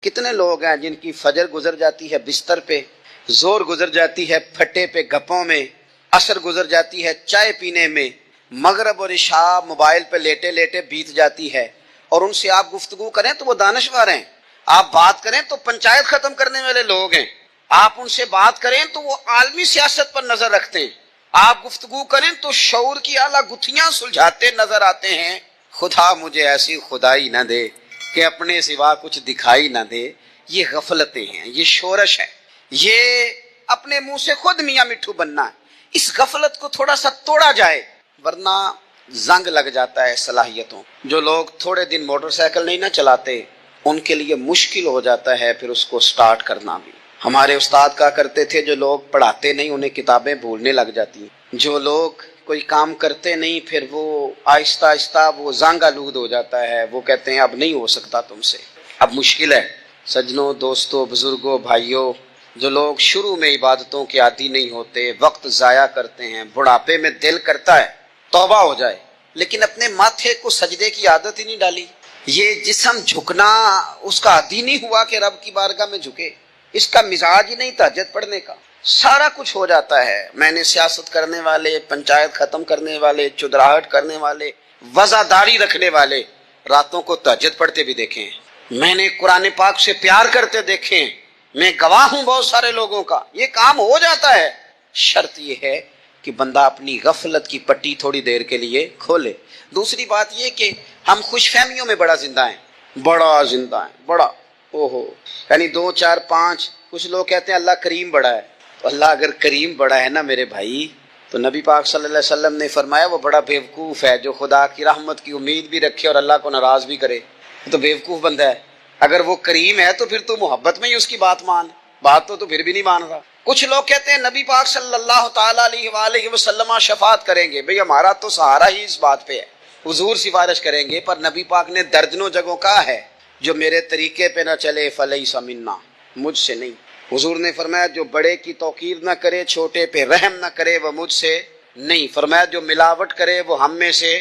کتنے لوگ ہیں جن کی فجر گزر جاتی ہے بستر پہ، زور گزر جاتی ہے پھٹے پہ گپوں میں، عصر گزر جاتی ہے چائے پینے میں، مغرب اور عشاء موبائل پہ لیٹے لیٹے بیت جاتی ہے، اور ان سے آپ گفتگو کریں تو وہ دانشور ہیں، آپ بات کریں تو پنچایت ختم کرنے والے لوگ ہیں، آپ ان سے بات کریں تو وہ عالمی سیاست پر نظر رکھتے ہیں، آپ گفتگو کریں تو شعور کی اعلیٰ گتھیاں سلجھاتے نظر آتے ہیں۔ خدا مجھے ایسی خدائی نہ دے کہ اپنے سوا کچھ دکھائی نہ دے۔ یہ غفلتیں ہیں، یہ شورش ہے، یہ اپنے منہ سے خود میاں مٹھو بننا ہے۔ اس غفلت کو تھوڑا سا توڑا جائے، ورنہ زنگ لگ جاتا ہے صلاحیتوں۔ جو لوگ تھوڑے دن موٹر سائیکل نہیں نہ چلاتے، ان کے لیے مشکل ہو جاتا ہے پھر اس کو سٹارٹ کرنا بھی۔ ہمارے استاد کہا کرتے تھے جو لوگ پڑھاتے نہیں انہیں کتابیں بھولنے لگ جاتی ہیں، جو لوگ کوئی کام کرتے نہیں پھر وہ آہستہ آہستہ وہ زنگ آلود ہو جاتا ہے، وہ کہتے ہیں اب نہیں ہو سکتا تم سے، اب مشکل ہے۔ سجنوں، دوستوں، بزرگوں، بھائیوں، جو لوگ شروع میں عبادتوں کے عادی نہیں ہوتے، وقت ضائع کرتے ہیں، بڑھاپے میں دل کرتا ہے توبہ ہو جائے، لیکن اپنے ماتھے کو سجدے کی عادت ہی نہیں ڈالی۔ یہ جسم جھکنا اس کا عادی نہیں ہوا کہ رب کی بارگاہ میں جھکے، اس کا مزاج ہی نہیں تہجد پڑھنے کا۔ سارا کچھ ہو جاتا ہے۔ میں نے سیاست کرنے والے، پنچایت ختم کرنے والے، چدراہٹ کرنے والے، وزاداری رکھنے والے راتوں کو تہجد پڑھتے بھی دیکھے ہیں۔ میں نے قرآن پاک سے پیار کرتے دیکھے ہیں۔ میں گواہ ہوں بہت سارے لوگوں کا، یہ کام ہو جاتا ہے۔ شرط یہ ہے کہ بندہ اپنی غفلت کی پٹی تھوڑی دیر کے لیے کھولے۔ دوسری بات یہ کہ ہم خوش فہمیوں میں بڑا زندہ ہیں، بڑا زندہ ہیں، بڑا یعنی 2 4 5۔ کچھ لوگ کہتے ہیں اللہ کریم بڑا ہے، تو اللہ اگر کریم بڑا ہے نا میرے بھائی، تو نبی پاک صلی اللہ علیہ وسلم نے فرمایا وہ بڑا بیوقوف ہے جو خدا کی رحمت کی امید بھی رکھے اور اللہ کو ناراض بھی کرے، تو بیوقوف بندہ ہے۔ اگر وہ کریم ہے تو پھر تو محبت میں ہی اس کی بات مان، بات تو پھر بھی نہیں مان رہا۔ کچھ لوگ کہتے ہیں نبی پاک صلی اللہ تعالیٰ علیہ وآلہ وسلم شفاعت کریں گے، بھئی ہمارا تو سہارا ہی اس بات پہ ہے، حضور سفارش کریں گے، پر نبی پاک نے درجنوں جگہوں کہا ہے جو میرے طریقے پہ نہ چلے فلیس منا، مجھ سے نہیں۔ حضور نے فرمایا جو بڑے کی توقیر نہ کرے، چھوٹے پہ رحم نہ کرے، وہ مجھ سے نہیں۔ فرمایا جو ملاوٹ کرے وہ ہم میں سے۔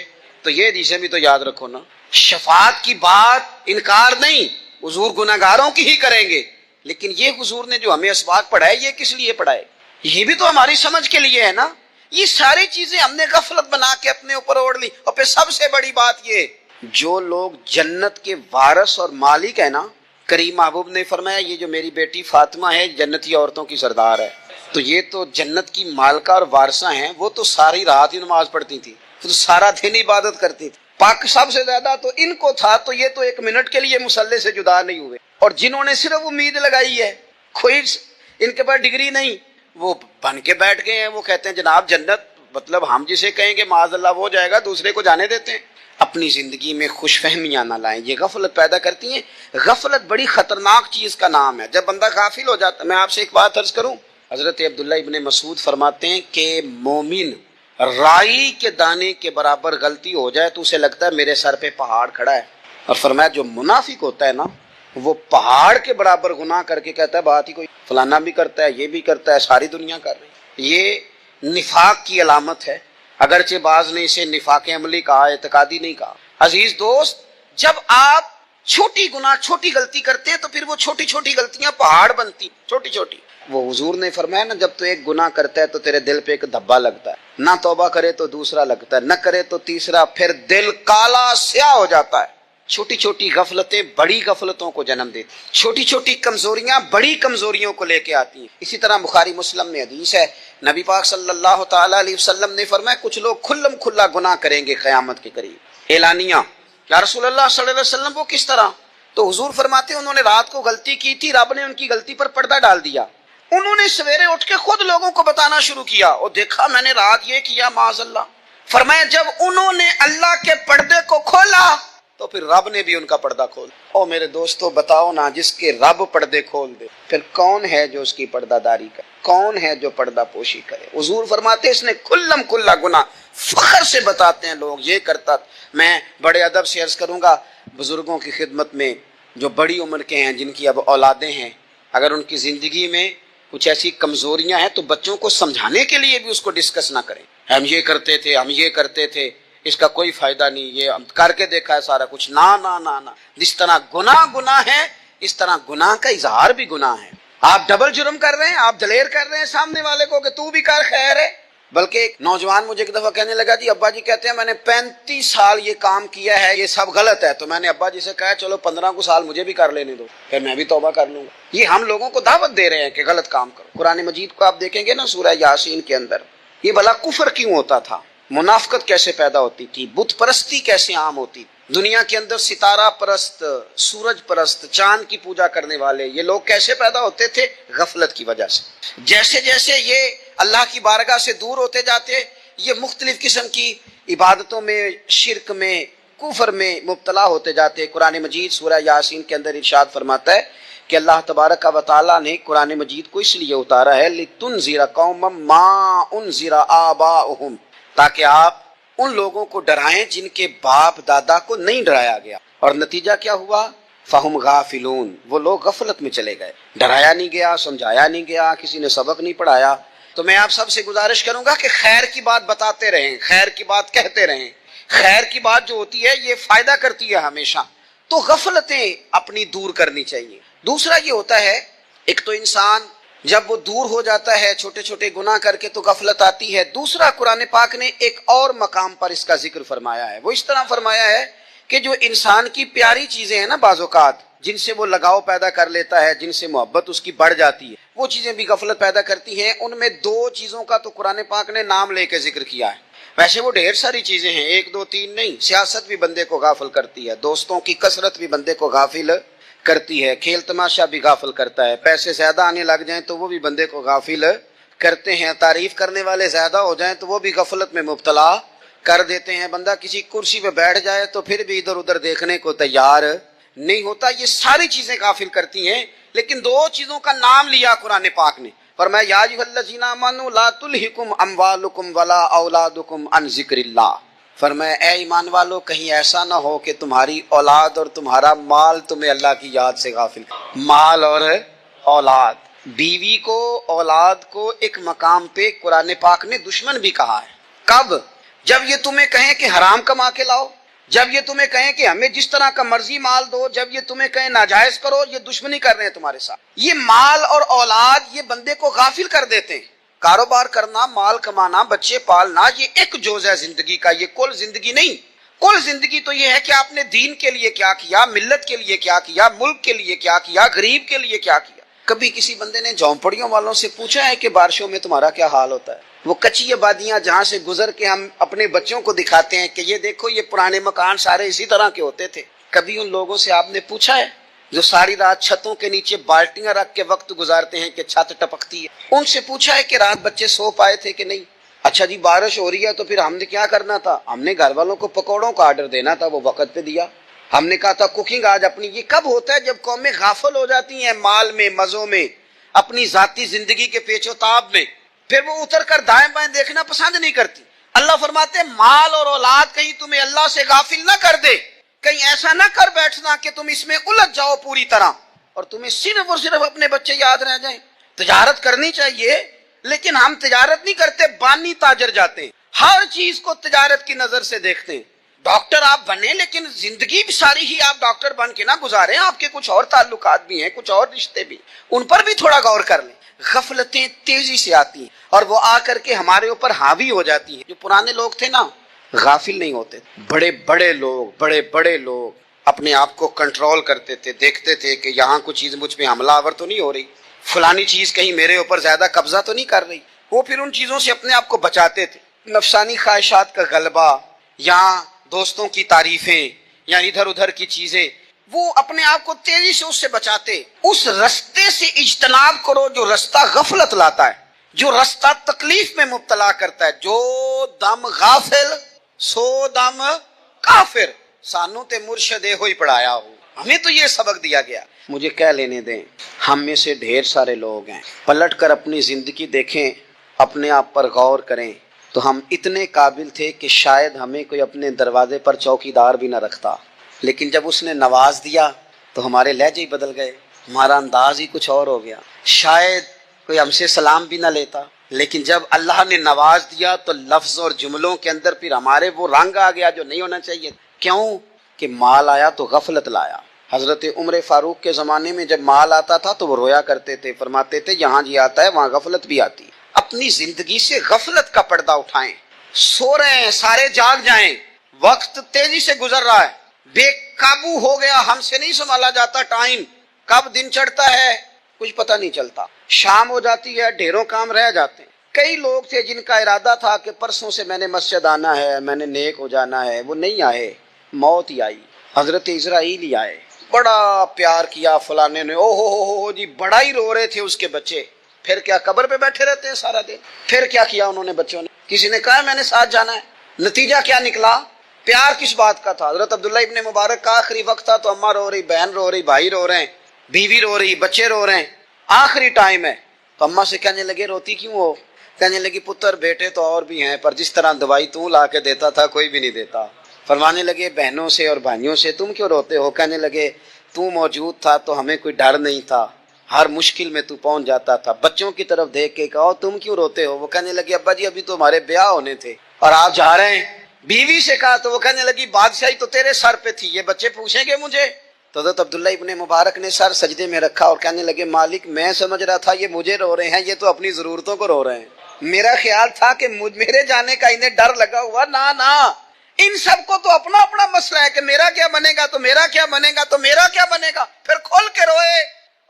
تو یہ حدیثیں بھی تو یاد رکھو نا۔ شفاعت کی بات انکار نہیں، حضور گناہگاروں کی ہی کریں گے، لیکن یہ حضور نے جو ہمیں اسباق پڑھائے یہ کس لیے پڑھائے؟ یہ بھی تو ہماری سمجھ کے لیے ہے نا۔ یہ ساری چیزیں ہم نے غفلت بنا کے اپنے اوپر اوڑھ لی۔ اور پھر سب سے بڑی بات یہ، جو لوگ جنت کے وارث اور مالک ہیں نا، کریم محبوب نے فرمایا یہ جو میری بیٹی فاطمہ ہے جنتی عورتوں کی سردار ہے، تو یہ تو جنت کی مالکہ اور وارثہ ہیں، وہ تو ساری رات ہی نماز پڑھتی تھی، تو سارا دن عبادت کرتی تھی۔ پاک سب سے زیادہ تو ان کو تھا، تو یہ تو 1 منٹ کے لیے مصلی سے جدا نہیں ہوئے۔ اور جنہوں نے صرف امید لگائی ہے، کوئی ان کے پاس ڈگری نہیں، وہ بن کے بیٹھ گئے ہیں، وہ کہتے ہیں جناب جنت، مطلب ہم جسے کہیں گے معاذ اللہ وہ جائے گا، دوسرے کو جانے دیتے ہیں۔ اپنی زندگی میں خوش فہمیاں نہ لائیں، یہ غفلت پیدا کرتی ہیں۔ غفلت بڑی خطرناک چیز کا نام ہے۔ جب بندہ غافل ہو جاتا ہے، میں آپ سے ایک بات عرض کروں، حضرت عبداللہ ابن مسعود فرماتے ہیں کہ مومن رائی کے دانے کے برابر غلطی ہو جائے تو اسے لگتا ہے میرے سر پہ پہاڑ کھڑا ہے، اور فرمایا جو منافق ہوتا ہے نا، وہ پہاڑ کے برابر گناہ کر کے کہتا ہے بات ہی کوئی، فلانا بھی کرتا ہے، یہ بھی کرتا ہے، ساری دنیا کر رہی ہے۔ یہ نفاق کی علامت ہے، اگرچہ بعض نے اسے نفاق عملی کہا، اعتقادی نہیں کہا۔ عزیز دوست، جب آپ چھوٹی گناہ، چھوٹی غلطی کرتے ہیں تو پھر وہ چھوٹی چھوٹی غلطیاں پہاڑ بنتی، چھوٹی چھوٹی۔ وہ حضور نے فرمایا نا، جب تو ایک گناہ کرتا ہے تو تیرے دل پہ ایک دھبا لگتا ہے، نہ توبہ کرے تو دوسرا لگتا ہے، نہ کرے تو تیسرا، پھر دل کالا سیاہ ہو جاتا ہے۔ چھوٹی چھوٹی غفلتیں بڑی غفلتوں کو جنم دیتی، چھوٹی چھوٹی کمزوریاں بڑی کمزوریوں کو لے کے آتی ہیں۔ اسی طرح بخاری مسلم میں حدیث ہے، نبی پاک صلی اللہ تعالیٰ علیہ وسلم نے فرمایا کچھ لوگ کھلم کھلا گناہ کریں گے قیامت کے قریب، اعلانیہ۔ یا رسول اللہ صلی اللہ علیہ وسلم وہ کس طرح؟ تو حضور فرماتے ہیں انہوں نے رات کو غلطی کی تھی، رب نے ان کی غلطی پر پردہ ڈال دیا، انہوں نے سویرے اٹھ کے خود لوگوں کو بتانا شروع کیا، اور دیکھا میں نے رات یہ کیا معاذ اللہ۔ فرمایا جب انہوں نے اللہ کے پردے کو کھولا تو پھر رب نے بھی ان کا پردہ کھول۔ او میرے دوستو بتاؤ نا، جس کے رب پردے کھول دے پھر کون ہے جو اس کی پردہ داری کرے، کون ہے جو پردہ پوشی کرے؟ حضور فرماتے اس نے کھلم کھلا گناہ، فخر سے بتاتے ہیں لوگ یہ کرتا۔ میں بڑے ادب سے عرض کروں گا بزرگوں کی خدمت میں، جو بڑی عمر کے ہیں، جن کی اب اولادیں ہیں، اگر ان کی زندگی میں کچھ ایسی کمزوریاں ہیں تو بچوں کو سمجھانے کے لیے بھی اس کو ڈسکس نہ کریں، ہم یہ کرتے تھے، ہم یہ کرتے تھے، اس کا کوئی فائدہ نہیں، یہ ہم کر کے دیکھا ہے سارا کچھ۔ نہ نہ نہ نہ، جس طرح گناہ ہے اس طرح گناہ کا اظہار بھی گناہ ہے. آپ ڈبل جرم کر رہے ہیں, آپ دلیر کر رہے ہیں سامنے والے کو کہ تو بھی کر, خیر ہے. بلکہ ایک نوجوان مجھے ایک دفعہ کہنے لگا جی ابا جی کہتے ہیں میں نے 35 سال یہ کام کیا ہے, یہ سب غلط ہے. تو میں نے ابا جی سے کہا چلو 15 سال مجھے بھی کر لینے دو, پھر میں بھی توبہ کر لوں گا. یہ ہم لوگوں کو دعوت دے رہے ہیں کہ غلط کام کرو. قرآن مجید کو آپ دیکھیں گے نا سورہ یاسین کے اندر, یہ بھلا کفر کیوں ہوتا تھا, منافقت کیسے پیدا ہوتی تھی, بت پرستی کیسے عام ہوتی تھی. دنیا کے اندر ستارہ پرست, سورج پرست, چاند کی پوجا کرنے والے یہ لوگ کیسے پیدا ہوتے تھے, غفلت کی وجہ سے. جیسے جیسے یہ اللہ کی بارگاہ سے دور ہوتے جاتے, یہ مختلف قسم کی عبادتوں میں, شرک میں, کفر میں مبتلا ہوتے جاتے. قرآن مجید سورہ یاسین کے اندر ارشاد فرماتا ہے کہ اللہ تبارک و تعالیٰ نے قرآن مجید کو اس لیے اتارا ہے لِتُنذِرَ قَوْمًا مَا أُنذِرَ آبَاؤُهُمْ, تاکہ آپ ان لوگوں کو ڈرائیں جن کے باپ دادا کو نہیں ڈرایا گیا. اور نتیجہ کیا ہوا, فَهُمْ غَافِلُونَ, وہ لوگ غفلت میں چلے گئے, ڈرایا نہیں گیا, سمجھایا نہیں گیا, کسی نے سبق نہیں پڑھایا. تو میں آپ سب سے گزارش کروں گا کہ خیر کی بات بتاتے رہیں, خیر کی بات کہتے رہیں. خیر کی بات جو ہوتی ہے یہ فائدہ کرتی ہے ہمیشہ. تو غفلتیں اپنی دور کرنی چاہیے. دوسرا یہ ہوتا ہے, ایک تو انسان جب وہ دور ہو جاتا ہے چھوٹے چھوٹے گناہ کر کے تو غفلت آتی ہے. دوسرا قرآن پاک نے ایک اور مقام پر اس کا ذکر فرمایا ہے. وہ اس طرح فرمایا ہے کہ جو انسان کی پیاری چیزیں ہیں نا بعض اوقات, جن سے وہ لگاؤ پیدا کر لیتا ہے, جن سے محبت اس کی بڑھ جاتی ہے, وہ چیزیں بھی غفلت پیدا کرتی ہیں. ان میں 2 چیزوں کا تو قرآن پاک نے نام لے کے ذکر کیا ہے. ویسے وہ ڈھیر ساری چیزیں ہیں, 1 2 3 نہیں. سیاست بھی بندے کو غافل کرتی ہے, دوستوں کی کثرت بھی بندے کو غافل کرتی ہے, کھیل تماشا بھی غافل کرتا ہے, پیسے زیادہ آنے لگ جائیں تو وہ بھی بندے کو غافل کرتے ہیں, تعریف کرنے والے زیادہ ہو جائیں تو وہ بھی غفلت میں مبتلا کر دیتے ہیں. بندہ کسی کرسی پہ بیٹھ جائے تو پھر بھی ادھر ادھر دیکھنے کو تیار نہیں ہوتا. یہ ساری چیزیں غافل کرتی ہیں. لیکن 2 چیزوں کا نام لیا قرآن پاک نے, فرمایا یا ایھا الذین آمنوا لا تلھکم اموالکم ولا اولادکم عن ذکر اللہ. فرمایا اے ایمان والو, کہیں ایسا نہ ہو کہ تمہاری اولاد اور تمہارا مال تمہیں اللہ کی یاد سے غافل کرے. مال اور اولاد, بیوی کو, اولاد کو ایک مقام پہ قرآن پاک نے دشمن بھی کہا ہے. کب؟ جب یہ تمہیں کہیں کہ حرام کما کے لاؤ, جب یہ تمہیں کہیں کہ ہمیں جس طرح کا مرضی مال دو, جب یہ تمہیں کہیں ناجائز کرو, یہ دشمنی کر رہے ہیں تمہارے ساتھ. یہ مال اور اولاد یہ بندے کو غافل کر دیتے ہیں. کاروبار کرنا, مال کمانا, بچے پالنا, یہ ایک جزء ہے زندگی کا, یہ کل زندگی نہیں. کل زندگی تو یہ ہے کہ آپ نے دین کے لیے کیا کیا, ملت کے لیے کیا کیا, ملک کے لیے کیا کیا, غریب کے لیے کیا کیا. کبھی کسی بندے نے جھونپڑیوں والوں سے پوچھا ہے کہ بارشوں میں تمہارا کیا حال ہوتا ہے؟ وہ کچی آبادیاں جہاں سے گزر کے ہم اپنے بچوں کو دکھاتے ہیں کہ یہ دیکھو یہ پرانے مکان سارے اسی طرح کے ہوتے تھے. کبھی ان لوگوں سے آپ نے پوچھا ہے جو ساری رات چھتوں کے نیچے بالٹیاں رکھ کے وقت گزارتے ہیں کہ چھت ٹپکتی ہے, ان سے پوچھا ہے کہ رات بچے سو پائے تھے کہ نہیں؟ اچھا جی بارش ہو رہی ہے تو پھر ہم نے کیا کرنا تھا؟ ہم نے گھر والوں کو پکوڑوں کا آرڈر دینا تھا, وہ وقت پہ دیا. ہم نے کہا تھا کوکنگ آج اپنی. یہ کب ہوتا ہے؟ جب قومیں غافل ہو جاتی ہیں مال میں, مزوں میں, اپنی ذاتی زندگی کے پیچ و تاب میں, پھر وہ اتر کر دائیں بائیں دیکھنا پسند نہیں کرتی. اللہ فرماتے ہیں مال اور اولاد کہیں تمہیں اللہ سے غافل نہ کر دے, کہیں ایسا نہ کر بیٹھنا کہ تم اس میں الجھ جاؤ پوری طرح اور تمہیں صرف اور صرف اپنے بچے یاد رہ جائیں. تجارت کرنی چاہیے لیکن ہم تجارت نہیں کرتے, بانی تاجر جاتے ہیں, ہر چیز کو تجارت کی نظر سے دیکھتے ہیں. ڈاکٹر آپ بنے لیکن زندگی بھی ساری ہی آپ ڈاکٹر بن کے نہ گزاریں, آپ کے کچھ اور تعلقات بھی ہیں, کچھ اور رشتے بھی, ان پر بھی تھوڑا غور کر لیں. غفلتیں تیزی سے آتی ہیں اور وہ آ کر کے ہمارے اوپر حاوی ہو جاتی ہیں. جو پرانے لوگ تھے نا غافل نہیں ہوتے, بڑے بڑے لوگ اپنے آپ کو کنٹرول کرتے تھے, دیکھتے تھے کہ یہاں کوئی چیز مجھ پہ حملہ آور تو نہیں ہو رہی, فلانی چیز کہیں میرے اوپر زیادہ قبضہ تو نہیں کر رہی. وہ پھر ان چیزوں سے اپنے آپ کو بچاتے تھے. نفسانی خواہشات کا غلبہ یا دوستوں کی تعریفیں یا ادھر ادھر کی چیزیں, وہ اپنے آپ کو تیزی سے اس سے بچاتے. اس رستے سے اجتناب کرو جو رستہ غفلت لاتا ہے, جو رستہ تکلیف میں مبتلا کرتا ہے. جو دم غافل سو دم کافر, سانو تے مرشد ہوئی پڑھایا ہو, ہمیں تو یہ سبق دیا گیا. مجھے کہہ لینے دیں, ہم میں سے ڈھیر سارے لوگ ہیں, پلٹ کر اپنی زندگی دیکھیں, اپنے آپ پر غور کریں تو ہم اتنے قابل تھے کہ شاید ہمیں کوئی اپنے دروازے پر چوکیدار بھی نہ رکھتا, لیکن جب اس نے نواز دیا تو ہمارے لہجے ہی بدل گئے, ہمارا انداز ہی کچھ اور ہو گیا. شاید کوئی ہم سے سلام بھی نہ لیتا, لیکن جب اللہ نے نواز دیا تو لفظ اور جملوں کے اندر پھر ہمارے وہ رنگ آ گیا جو نہیں ہونا چاہیے. کیوں؟ کہ مال آیا تو غفلت لایا, حضرت عمر فاروق کے زمانے میں جب مال آتا تھا تو وہ رویا کرتے تھے، فرماتے تھے یہاں جی آتا ہے وہاں غفلت بھی آتی ہے۔ اپنی زندگی سے غفلت کا پردہ اٹھائیں، سو رہے ہیں سارے جاگ جائیں، وقت تیزی سے گزر رہا ہے، بے قابو ہو گیا، ہم سے نہیں سنبھالا جاتا ٹائم، کب دن چڑھتا ہے کچھ پتہ نہیں چلتا، شام ہو جاتی ہے ڈھیروں کام رہ جاتے ہیں۔ کئی لوگ تھے جن کا ارادہ تھا کہ پرسوں سے میں نے مسجد آنا ہے، میں نے نیک ہو جانا ہے، وہ نہیں آئے، موت ہی آئی۔ حضرت اسرائیل ہی آئے، بڑا پیار کیا فلانے نے، او ہو جی، بڑا ہی رو رہے تھے اس کے بچے، پھر کیا قبر پہ بیٹھے رہتے ہیں سارا دن؟ پھر کیا کیا انہوں نے بچوں نے؟ کسی نے کہا میں نے ساتھ جانا ہے؟ نتیجہ کیا نکلا؟ پیار کس بات کا تھا؟ حضرت عبداللہ ابن مبارک کا آخری وقت تھا تو اماں رو رہی، بہن رو رہی، بھائی رو رہے ہیں، بیوی رو رہی، بچے رو رہے ہیں، آخری ٹائم ہے تو اماں سے کہنے لگے روتی کیوں ہو؟ کہنے لگی پتر بیٹے تو اور بھی ہیں پر جس طرح دوائی تو لا کے دیتا تھا کوئی بھی نہیں دیتا۔ فرمانے لگے بہنوں سے اور بھائیوں سے تم کیوں روتے ہو؟ کہنے لگے تو موجود تھا تو ہمیں کوئی ڈر نہیں تھا، ہر مشکل میں تو پہنچ جاتا تھا۔ بچوں کی طرف دیکھ کے کہا تم کیوں روتے ہو؟ وہ کہنے لگے ابا جی ابھی تو ہمارے بیاہ ہونے تھے اور آپ جا رہے ہیں۔ بیوی سے کہا تو وہ کہنے لگی بادشاہی تو تیرے سر پہ تھی، یہ بچے پوچھیں گے مجھے؟ تو حضرت عبداللہ ابن مبارک نے سر سجدے میں رکھا اور کہنے لگے مالک میں سمجھ رہا تھا یہ مجھے رو رہے ہیں، یہ تو اپنی ضرورتوں کو رو رہے ہیں، میرا خیال تھا کہ میرے جانے کا انہیں ڈر لگا ہوا، نہ ان سب کو تو اپنا اپنا مسئلہ ہے کہ میرا کیا بنے گا تو میرا کیا بنے گا تو میرا کیا بنے گا، پھر کھول کے روئے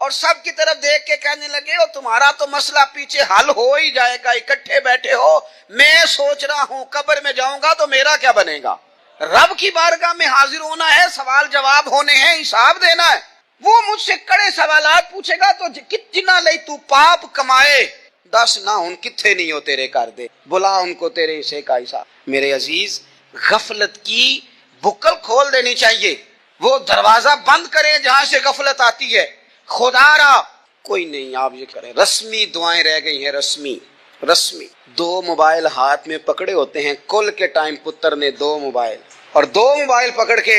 اور سب کی طرف دیکھ کے کہنے لگے اور تمہارا تو مسئلہ پیچھے حل ہو ہی جائے گا، اکٹھے بیٹھے ہو، میں سوچ رہا ہوں قبر میں جاؤں گا تو میرا کیا بنے گا۔ رب کی بارگاہ میں حاضر ہونا ہے، سوال جواب ہونے ہیں، حساب دینا ہے، وہ مجھ سے کڑے سوالات پوچھے گا تو جنا لئی تو پاپ کمائے، دس نہ ان کتھے نہیں ہو تیرے کر دے، بلا ان کو تیرے حصے کا حساب۔ میرے عزیز غفلت کی بکل کھول دینی چاہیے، وہ دروازہ بند کریں جہاں سے غفلت آتی ہے۔ خدا را کوئی نہیں، آپ یہ کریں، رسمی دعائیں رہ گئی ہیں، رسمی دو موبائل ہاتھ میں پکڑے ہوتے ہیں، کل کے ٹائم پتر نے دو موبائل پکڑ کے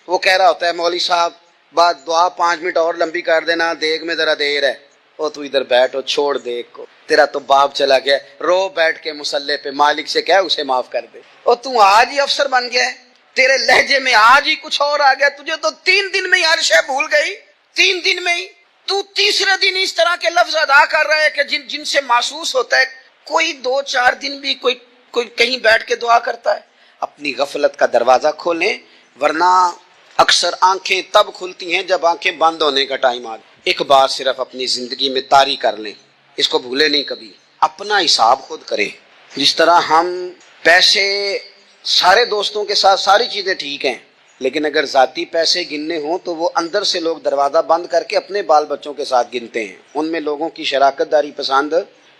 وہ کہہ رہا ہوتا ہے مولوی صاحب بات دعا 5 منٹ اور لمبی کر دینا، دیگ میں ذرا دیر ہے، او تو ادھر بیٹھو چھوڑ دیگ کو، تیرا تو باپ چلا گیا، رو بیٹھ کے مصلے پہ، مالک سے کہہ اسے معاف کر دے، اور تو آج ہی افسر بن گیا ہے، تیرے لہجے میں آج ہی کچھ اور آ گیا، تجھے تو 3 دن میں ہی ہر شے بھول گئی، 3 دن میں ہی تو تیسرے دن اس طرح کے لفظ ادا کر رہا ہے کہ جن سے محسوس ہوتا ہے کوئی 2-4 دن بھی کوئی کہیں بیٹھ کے دعا کرتا ہے۔ اپنی غفلت کا دروازہ کھولیں، ورنہ اکثر آنکھیں تب کھلتی ہیں جب آنکھیں بند ہونے کا ٹائم آ جائے۔ ایک بات صرف اپنی زندگی میں طاری کر لیں، اس کو بھولے نہیں کبھی، اپنا حساب خود کریں۔ جس طرح ہم پیسے سارے دوستوں کے ساتھ ساری چیزیں ٹھیک ہیں، لیکن اگر ذاتی پیسے گننے ہوں تو وہ اندر سے لوگ دروازہ بند کر کے اپنے بال بچوں کے ساتھ گنتے ہیں، ان میں لوگوں کی شراکت داری پسند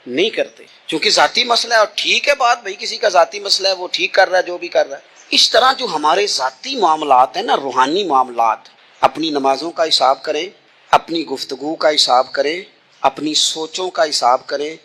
نہیں کرتے، چونکہ ذاتی مسئلہ ہے، اور ٹھیک ہے بات، بھائی کسی کا ذاتی مسئلہ ہے وہ ٹھیک کر رہا ہے جو بھی کر رہا ہے۔ اس طرح جو ہمارے ذاتی معاملات ہیں نا، روحانی معاملات، اپنی نمازوں کا حساب کریں، اپنی گفتگو کا حساب کریں، اپنی سوچوں کا حساب کریں،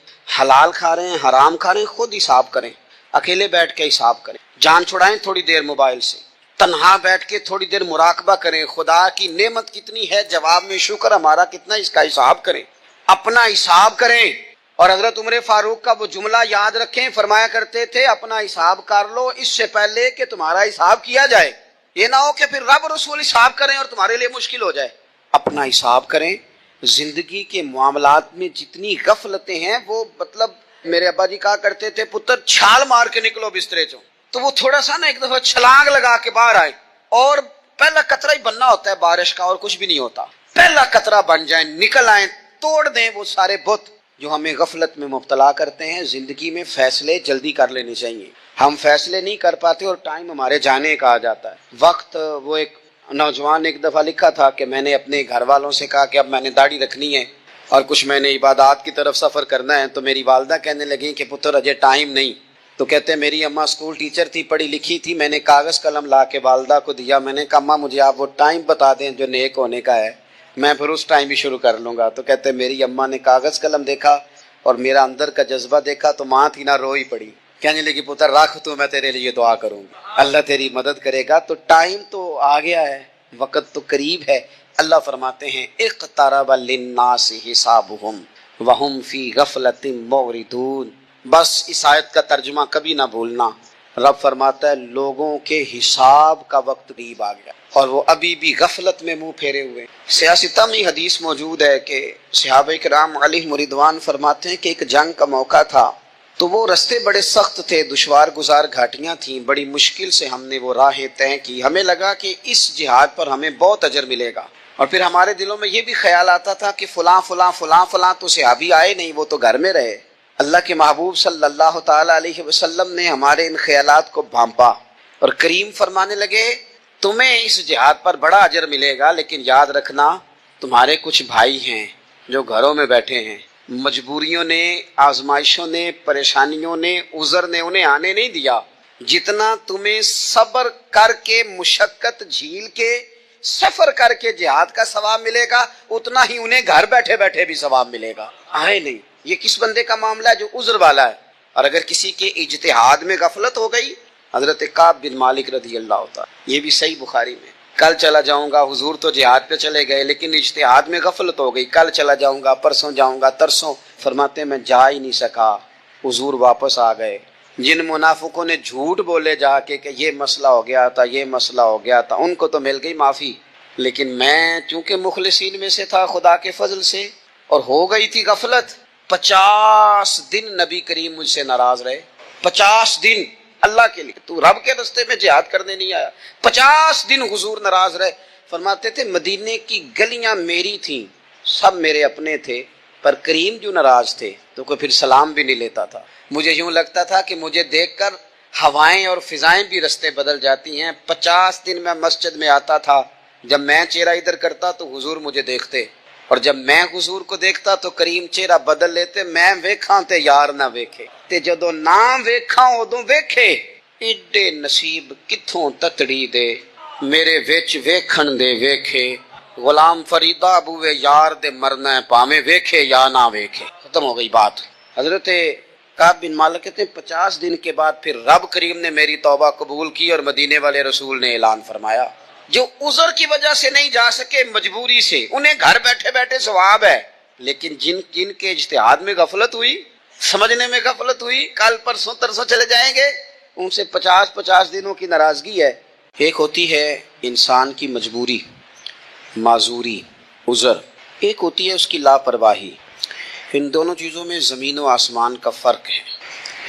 حلال کھا رہے ہیں حرام کھا رہے ہیں خود حساب کریں، اکیلے بیٹھ کے حساب کریں، جان چھڑائیں تھوڑی دیر موبائل سے، تنہا بیٹھ کے تھوڑی دیر مراقبہ کریں، خدا کی نعمت کتنی ہے، جواب میں شکر ہمارا کتنا، اس کا حساب کریں، اپنا حساب کریں۔ اور حضرت عمر فاروق کا وہ جملہ یاد رکھیں، فرمایا کرتے تھے اپنا حساب کر لو اس سے پہلے کہ تمہارا حساب کیا جائے، یہ نہ ہو کہ پھر رب رسول حساب کریں اور تمہارے لیے مشکل ہو جائے۔ اپنا حساب کریں۔ زندگی کے معاملات میں جتنی غفلتیں ہیں، وہ مطلب میرے ابا جی کہا کرتے تھے پتر چھال مار کے نکلو بسترے چوں، تو وہ تھوڑا سا نا ایک دفعہ چھلانگ لگا کے باہر آئے، اور پہلا قطرہ ہی بننا ہوتا ہے بارش کا، اور کچھ بھی نہیں ہوتا، پہلا قطرہ بن جائیں، نکل آئیں، توڑ دیں وہ سارے بت جو ہمیں غفلت میں مبتلا کرتے ہیں۔ زندگی میں فیصلے جلدی کر لینے چاہیے، ہم فیصلے نہیں کر پاتے اور ٹائم ہمارے جانے کا آ جاتا ہے وقت۔ وہ ایک نوجوان نے ایک دفعہ لکھا تھا کہ میں نے اپنے گھر والوں سے کہا کہ اب میں نے داڑھی رکھنی ہے اور کچھ میں نے عبادات کی طرف سفر کرنا ہے، تو میری والدہ کہنے لگیں کہ پتر اجے ٹائم نہیں، تو کہتے ہیں میری اماں اسکول ٹیچر تھی، پڑھی لکھی تھی، میں نے کاغذ قلم لا کے والدہ کو دیا، میں نے کہا اماں مجھے آپ وہ ٹائم بتا دیں جو نیک ہونے کا ہے، میں پھر اس ٹائم ہی شروع کر لوں گا۔ تو کہتے ہیں میری اماں نے کاغذ قلم دیکھا اور میرا اندر کا جذبہ دیکھا تو ماں تھی نہ روئی پڑی، کہنے لگی پتر رکھ تو میں تیرے لیے دعا کروں گی، اللہ تیری مدد کرے گا۔ تو ٹائم تو آ گیا ہے، وقت تو قریب ہے۔ اللہ فرماتے ہیں اقترب للناس حسابهم وهم فی غفلۃ معرضون۔ بس اس آیت کا ترجمہ کبھی نہ بھولنا، رب فرماتا ہے لوگوں کے حساب کا وقت قریب آ گیا۔ اور وہ ابھی بھی غفلت میں منہ پھیرے ہوئے. سیاستہ میں حدیث موجود ہے کہ صحابہ کرام علیہم رضوان فرماتے ہیں کہ ایک جنگ کا موقع تھا تو وہ رستے بڑے سخت تھے، دشوار گزار گھاٹیاں تھیں، بڑی مشکل سے ہم نے وہ راہیں طے کی. ہمیں لگا کہ اس جہاد پر ہمیں بہت اجر ملے گا، اور پھر ہمارے دلوں میں یہ بھی خیال آتا تھا کہ فلاں فلاں فلاں فلاں تو صحابی آئے نہیں، وہ تو گھر میں رہے. اللہ کے محبوب صلی اللہ تعالی علیہ وسلم نے ہمارے ان خیالات کو بھانپا اور کریم فرمانے لگے تمہیں اس جہاد پر بڑا اجر ملے گا، لیکن یاد رکھنا تمہارے کچھ بھائی ہیں جو گھروں میں بیٹھے ہیں، مجبوریوں نے، آزمائشوں نے، پریشانیوں نے، عذر نے انہیں آنے نہیں دیا. جتنا تمہیں صبر کر کے، مشقت جھیل کے، سفر کر کے جہاد کا ثواب ملے گا، اتنا ہی انہیں گھر بیٹھے بیٹھے بھی ثواب ملے گا. آئے نہیں. یہ کس بندے کا معاملہ ہے جو عذر والا ہے. اور اگر کسی کے اجتہاد میں غفلت ہو گئی، حضرت کعب بن مالک رضی اللہ تعالی، یہ بھی صحیح بخاری میں، کل چلا جاؤں گا، حضور تو جہاد پہ چلے گئے لیکن اجتہاد میں غفلت ہو گئی، کل چلا جاؤں گا، پرسوں جاؤں گا، ترسوں. فرماتے میں جا ہی نہیں سکا، حضور واپس آ گئے. جن منافقوں نے جھوٹ بولے جا کے کہ یہ مسئلہ ہو گیا تھا، یہ مسئلہ ہو گیا تھا، ان کو تو مل گئی معافی، لیکن میں چونکہ مخلصین میں سے تھا خدا کے فضل سے، اور ہو گئی تھی غفلت. 50 دن نبی کریم مجھ سے ناراض رہے. 50 دن اللہ کے لیے، تو رب کے راستے میں جہاد کرنے نہیں آیا. 50 دن حضور ناراض رہے. فرماتے تھے مدینے کی گلیاں میری تھیں، سب میرے اپنے تھے، پر کریم جو ناراض تھے تو کوئی پھر سلام بھی نہیں لیتا تھا. مجھے یوں لگتا تھا کہ مجھے دیکھ کر ہوائیں اور فضائیں بھی رستے بدل جاتی ہیں. 50 دن میں مسجد میں آتا تھا، جب میں چہرہ ادھر کرتا تو حضور مجھے دیکھتے، اور جب میں حضور کو دیکھتا تو کریم چہرہ بدل لیتے. میں ویکھاں تے یار نہ ویکھے، تے جدو نہ ویکھاں ادوں ویکھے. ایڈے نصیب کتھوں تتڑی دے، میرے وچ ویکھن دے ویکھے. غلام فریدہ بوے یار دے مرنا ہے، پاویں ویکھے یا نہ ویکھے. ختم ہو گئی بات. حضرت کعب بن مالک کہتے ہیں 50 دن کے بعد پھر رب کریم نے میری توبہ قبول کی، اور مدینے والے رسول نے اعلان فرمایا جو عذر کی وجہ سے نہیں جا سکے، مجبوری سے، انہیں گھر بیٹھے بیٹھے ثواب ہے. لیکن جن کے اجتہاد میں غفلت ہوئی، سمجھنے میں غفلت ہوئی، کل پرسوں ترسوں چلے جائیں گے، ان سے 50 دنوں کی ناراضگی ہے. ایک ہوتی ہے انسان کی مجبوری، معذوری، عذر، ایک ہوتی ہے اس کی لاپرواہی. ان دونوں چیزوں میں زمین و آسمان کا فرق ہے.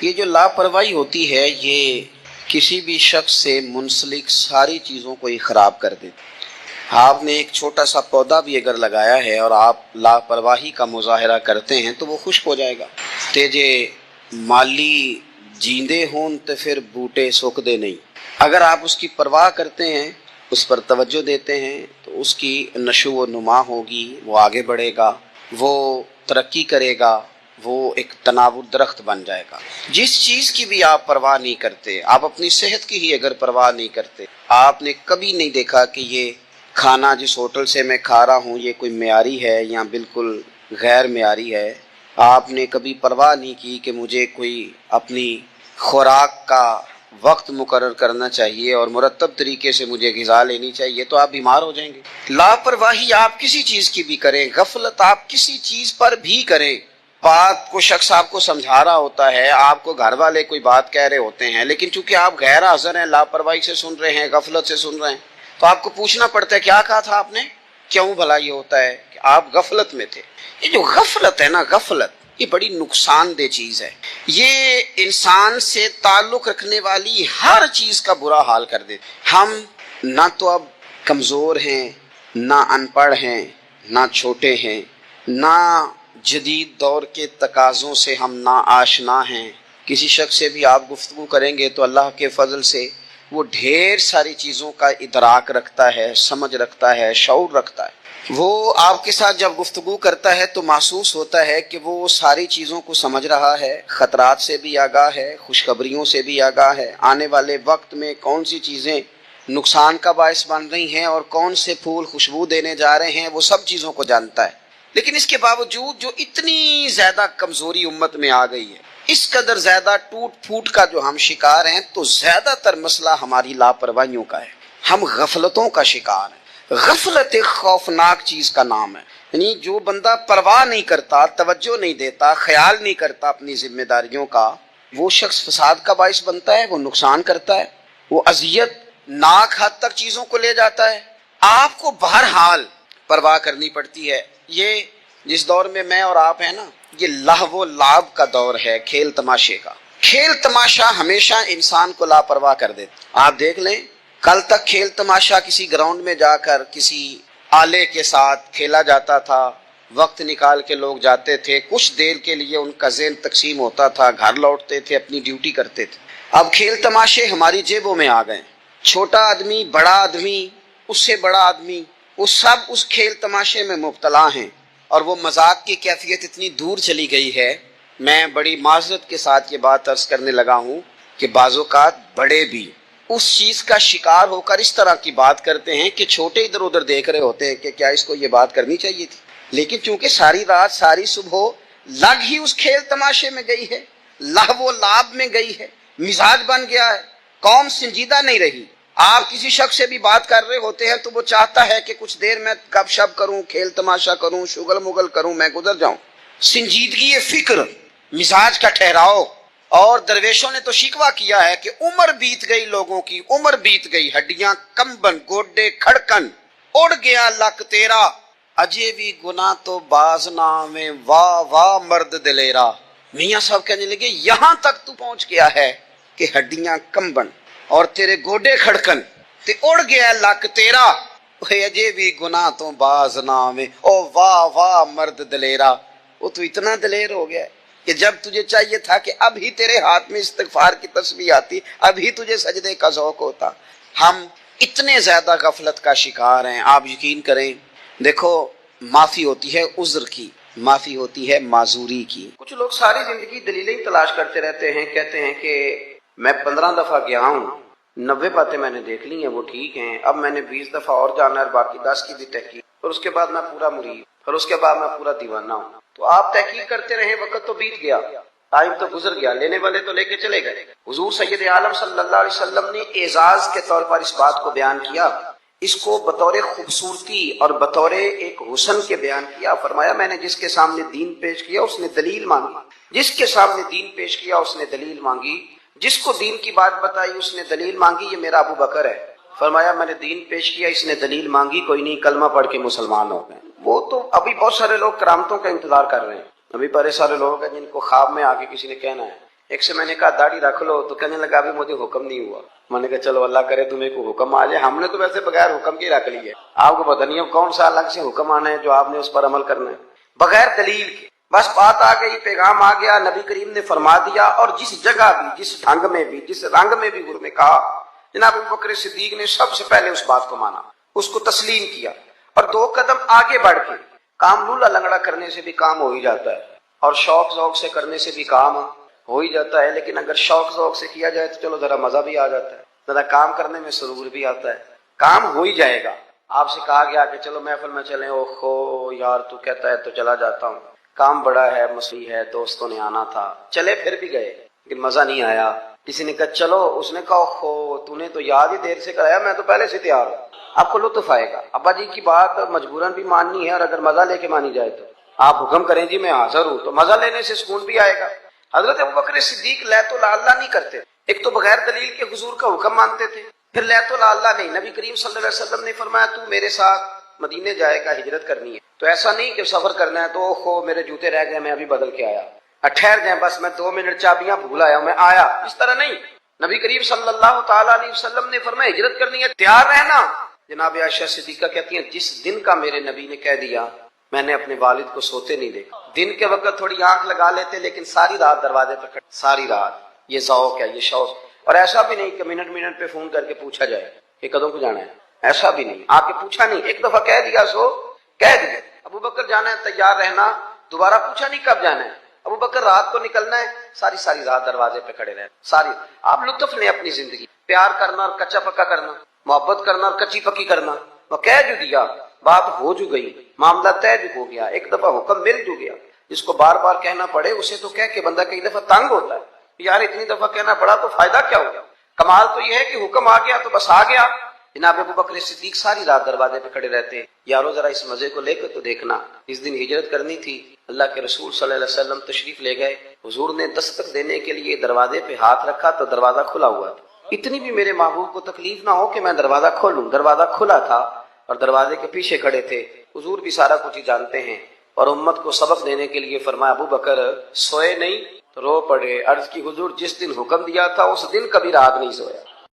یہ جو لاپرواہی ہوتی ہے یہ کسی بھی شخص سے منسلک ساری چیزوں کو ہی خراب کر دیتی. آپ نے ایک چھوٹا سا پودا بھی اگر لگایا ہے اور آپ لاپرواہی کا مظاہرہ کرتے ہیں تو وہ خشک ہو جائے گا. تیجے مالی جیندے ہون تو پھر بوٹے سوکھدے نہیں. اگر آپ اس کی پرواہ کرتے ہیں، اس پر توجہ دیتے ہیں، تو اس کی نشو و نما ہوگی، وہ آگے بڑھے گا، وہ ترقی کرے گا، وہ ایک تناور درخت بن جائے گا. جس چیز کی بھی آپ پرواہ نہیں کرتے، آپ اپنی صحت کی ہی اگر پرواہ نہیں کرتے، آپ نے کبھی نہیں دیکھا کہ یہ کھانا جس ہوٹل سے میں کھا رہا ہوں یہ کوئی معیاری ہے یا بالکل غیر معیاری ہے، آپ نے کبھی پرواہ نہیں کی کہ مجھے کوئی اپنی خوراک کا وقت مقرر کرنا چاہیے اور مرتب طریقے سے مجھے غذا لینی چاہیے، تو آپ بیمار ہو جائیں گے. لاپرواہی آپ کسی چیز کی بھی کریں، غفلت آپ کسی چیز پر بھی کریں. بات کو شخص آپ کو سمجھا رہا ہوتا ہے، آپ کو گھر والے کوئی بات کہہ رہے ہوتے ہیں، لیکن چونکہ آپ غیر حاضر ہیں، لاپرواہی سے سن رہے ہیں، غفلت سے سن رہے ہیں، تو آپ کو پوچھنا پڑتا ہے کیا کہا تھا آپ نے. کیوں بھلا یہ ہوتا ہے کہ آپ غفلت میں تھے. یہ جو غفلت ہے نا، غفلت یہ بڑی نقصان دہ چیز ہے. یہ انسان سے تعلق رکھنے والی ہر چیز کا برا حال کر دیتی. ہم نہ تو اب کمزور ہیں، نہ ان پڑھ ہیں، نہ چھوٹے ہیں، نہ جدید دور کے تقاضوں سے ہم نا آشنا ہیں. کسی شخص سے بھی آپ گفتگو کریں گے تو اللہ کے فضل سے وہ ڈھیر ساری چیزوں کا ادراک رکھتا ہے، سمجھ رکھتا ہے، شعور رکھتا ہے. وہ آپ کے ساتھ جب گفتگو کرتا ہے تو محسوس ہوتا ہے کہ وہ ساری چیزوں کو سمجھ رہا ہے، خطرات سے بھی آگاہ ہے، خوشخبریوں سے بھی آگاہ ہے، آنے والے وقت میں کون سی چیزیں نقصان کا باعث بن رہی ہیں اور کون سے پھول خوشبو دینے جا رہے ہیں، وہ سب چیزوں کو جانتا ہے. لیکن اس کے باوجود جو اتنی زیادہ کمزوری امت میں آ گئی ہے، اس قدر زیادہ ٹوٹ پھوٹ کا جو ہم شکار ہیں، تو زیادہ تر مسئلہ ہماری لاپرواہیوں کا ہے. ہم غفلتوں کا شکار ہیں. غفلت ایک خوفناک چیز کا نام ہے. یعنی جو بندہ پرواہ نہیں کرتا، توجہ نہیں دیتا، خیال نہیں کرتا اپنی ذمہ داریوں کا، وہ شخص فساد کا باعث بنتا ہے، وہ نقصان کرتا ہے، وہ اذیت ناک حد تک چیزوں کو لے جاتا ہے. آپ کو بہرحال پرواہ کرنی پڑتی ہے. یہ جس دور میں اور آپ ہیں نا، یہ لہو و لعب کا دور ہے، کھیل تماشے کا. کھیل تماشا ہمیشہ انسان کو لاپرواہ کر دیتا. آپ دیکھ لیں، کل تک کھیل تماشا کسی گراؤنڈ میں جا کر کسی آلے کے ساتھ کھیلا جاتا تھا، وقت نکال کے لوگ جاتے تھے، کچھ دیر کے لیے ان کا ذہن تقسیم ہوتا تھا، گھر لوٹتے تھے، اپنی ڈیوٹی کرتے تھے. اب کھیل تماشے ہماری جیبوں میں آ گئے. چھوٹا آدمی، بڑا آدمی، اس سے بڑا آدمی، وہ سب اس کھیل تماشے میں مبتلا ہیں. اور وہ مذاق کی کیفیت اتنی دور چلی گئی ہے، میں بڑی معذرت کے ساتھ یہ بات عرض کرنے لگا ہوں کہ بعض اوقات بڑے بھی اس چیز کا شکار ہو کر اس طرح کی بات کرتے ہیں کہ چھوٹے ادھر ادھر دیکھ رہے ہوتے ہیں کہ کیا اس کو یہ بات کرنی چاہیے تھی. لیکن چونکہ ساری رات ساری صبح لگ ہی اس کھیل تماشے میں گئی ہے، لہو و لعب میں گئی ہے، مزاج بن گیا ہے، قوم سنجیدہ نہیں رہی. آپ کسی شخص سے بھی بات کر رہے ہوتے ہیں تو وہ چاہتا ہے کہ کچھ دیر میں گپ شپ کروں، کھیل تماشا کروں، شغل مغل کروں، میں گزر جاؤں. سنجیدگی فکر، مزاج کا ٹھہراؤ. اور درویشوں نے تو شکوہ کیا ہے کہ عمر بیت گئی، لوگوں کی عمر بیت گئی، ہڈیاں کمبن، گوڈے کھڑکن، اڑ گیا لک تیرا، اجے بھی گناہ تو باز نام میں، واہ واہ مرد دلیرا. میاں صاحب کہنے لگے یہاں تک تو پہنچ گیا ہے کہ ہڈیاں کمبن اور تیرے گوڈے کھڑکن تے اڑ گیا لک تیرا، اجے بھی گناہ تو باز نام میں، او واہ واہ مرد دلیرا. وہ تو اتنا دلیر ہو گیا کہ جب تجھے چاہیے تھا کہ اب ہی تیرے ہاتھ میں استغفار کی تسبیح آتی، اب ہی تجھے سجدے کا ذوق ہوتا. ہم اتنے زیادہ غفلت کا شکار ہیں. آپ یقین کریں، دیکھو، معافی ہوتی ہے عذر کی، معافی ہوتی ہے معذوری کی. کچھ لوگ ساری زندگی دلیلیں ہی تلاش کرتے رہتے ہیں، کہتے ہیں کہ میں 15 دفعہ گیا ہوں، 90 باتیں میں نے دیکھ لی ہیں، وہ ٹھیک ہیں، اب میں نے 20 دفعہ اور جانا ہے، باقی 10 کی بھی تحقیق، اور اس کے بعد میں پورا مرید، اور اس کے بعد میں پورا دیوانہ ہوں. تو آپ تحقیق کرتے رہیں، وقت تو بیت گیا، ٹائم تو گزر گیا، لینے والے تو لے کے چلے گئے. حضور سید عالم صلی اللہ علیہ وسلم نے اعزاز کے طور پر اس بات کو بیان کیا، اس کو بطور خوبصورتی اور بطور ایک حسن کے بیان کیا. فرمایا میں نے جس کے سامنے دین پیش کیا اس نے دلیل مانگی، جس کے سامنے دین پیش کیا اس نے دلیل مانگی، جس کو دین کی بات بتائی اس نے دلیل مانگی. یہ میرا ابو بکر ہے. فرمایا میں نے دین پیش کیا، اس نے دلیل مانگی، کوئی نہیں، کلمہ پڑھ کے مسلمان ہو گئے. وہ تو ابھی بہت سارے لوگ کرامتوں کا انتظار کر رہے ہیں. ابھی بڑے سارے لوگ ہیں جن کو خواب میں آ کے کسی نے کہنا ہے. ایک سے میں نے کہا داڑھی رکھ لو، تو کہنے لگا ابھی مجھے حکم نہیں ہوا. میں نے کہا چلو اللہ کرے تمہیں کو حکم آ جائے. ہم نے تو ویسے بغیر حکم کے رکھ لی ہے، آپ کو پتہ نہیں ہے کون سا الگ سے حکم آنا ہے جو آپ نے اس پر عمل کرنا ہے بغیر دلیل کے. بس بات آ گئی، پیغام آ گیا، نبی کریم نے فرما دیا. اور جس جگہ بھی، جس ڈھنگ میں بھی، جس رنگ میں بھی حضور نے کہا، جناب ابوبکر صدیق نے سب سے پہلے اس بات کو مانا، اس کو تسلیم کیا، اور 2 قدم آگے بڑھ کے. کام لولا لنگڑا کرنے سے بھی کام ہو ہی جاتا ہے، اور شوق ذوق سے کرنے سے بھی کام ہو ہی جاتا ہے. لیکن اگر شوق ذوق سے کیا جائے تو چلو ذرا مزہ بھی آ جاتا ہے، ذرا کام کرنے میں سرور بھی آتا ہے، کام ہو ہی جائے گا. آپ سے کہا گیا کہ چلو محفل میں چلیں، او خو یار تو کہتا ہے تو چلا جاتا ہوں، کام بڑا ہے، مسئلہ ہے، دوستوں نے آنا تھا، چلے پھر بھی گئے لیکن مزہ نہیں آیا. کسی نے کہا چلو، اس نے کہا خو تو نے تو یاد ہی دیر سے کرایا، میں تو پہلے سے تیار ہوں. آپ کو لطف آئے گا. ابا جی کی بات مجبوراً بھی ماننی ہے، اور اگر مزہ لے کے مانی جائے تو آپ حکم کریں جی میں حاضر ہوں، تو مزہ لینے سے سکون بھی آئے گا. حضرت ابوبکر صدیق لیت اللہ نہیں کرتے. ایک تو بغیر دلیل کے حضور کا حکم مانتے تھے، پھر لیت اللہ نہیں. نبی کریم صلی اللہ علیہ وسلم نے فرمایا تو میرے ساتھ مدینے جائے گا، ہجرت کرنی ہے، تو ایسا نہیں کہ سفر کرنا ہے تو خو میرے جوتے رہ گئے میں ابھی بدل کے آیا، ٹھہر جائیں بس میں 2 منٹ چابیاں بھول آیا میں آیا، اس طرح نہیں. نبی کریم صلی اللہ تعالیٰ علیہ وسلم نے فرمایا ہجرت کرنی ہے، تیار رہنا. جناب عائشہ صدیقہ کہتی ہیں جس دن کا میرے نبی نے کہہ دیا میں نے اپنے والد کو سوتے نہیں دیکھا. دن کے وقت تھوڑی آنکھ لگا لیتے لیکن ساری رات دروازے پہ کھڑے، ساری رات. یہ ذوق ہے، یہ شوق. اور ایسا بھی نہیں کہ منٹ منٹ پہ فون کر کے پوچھا جائے کہ کدوں کو جانا ہے، ایسا بھی نہیں. آپ کے پوچھا نہیں، ایک دفعہ کہہ دیا سو کہہ دیا. ابو بکر جانا ہے تیار رہنا، دوبارہ پوچھا نہیں کب جانا ہے. ابو بکر رات کو نکلنا ہے، ساری رات دروازے پہ کھڑے رہے ساری. آپ لطف لیں اپنی زندگی، پیار کرنا اور کچا پکا کرنا، محبت کرنا اور کچی پکی کرنا. وہ کہہ جو دیا، بات ہو جو گئی، معاملہ طے جو ہو گیا، ایک دفعہ حکم مل جو گیا. جس کو بار بار کہنا پڑے اسے تو کہہ کے بندہ کئی دفعہ تنگ ہوتا ہے، یار اتنی دفعہ کہنا پڑا تو فائدہ کیا ہوا. کمال تو یہ ہے کہ حکم آ گیا تو بس آ گیا. جناب ابوبکر صدیق ساری رات دروازے پہ کھڑے رہتے. یارو ذرا اس مزے کو لے کر تو دیکھنا، اس دن ہجرت کرنی تھی، اللہ کے رسول صلی اللہ علیہ وسلم تشریف لے گئے. حضور نے دستک دینے کے لیے دروازے پہ ہاتھ رکھا تو دروازہ کھلا ہوا تھا. اتنی بھی میرے محبوب کو تکلیف نہ ہو کہ میں دروازہ کھولوں. دروازہ کھلا تھا اور دروازے کے پیچھے کھڑے تھے. حضور بھی سارا کچھ ہی جانتے ہیں اور امت کو سبق دینے کے لیے فرمایا ابو بکر سوئے نہیں تو رو پڑے. عرض کی حضور جس دن حکم دیا تھا اس دن کبھی رات نہیں سویا.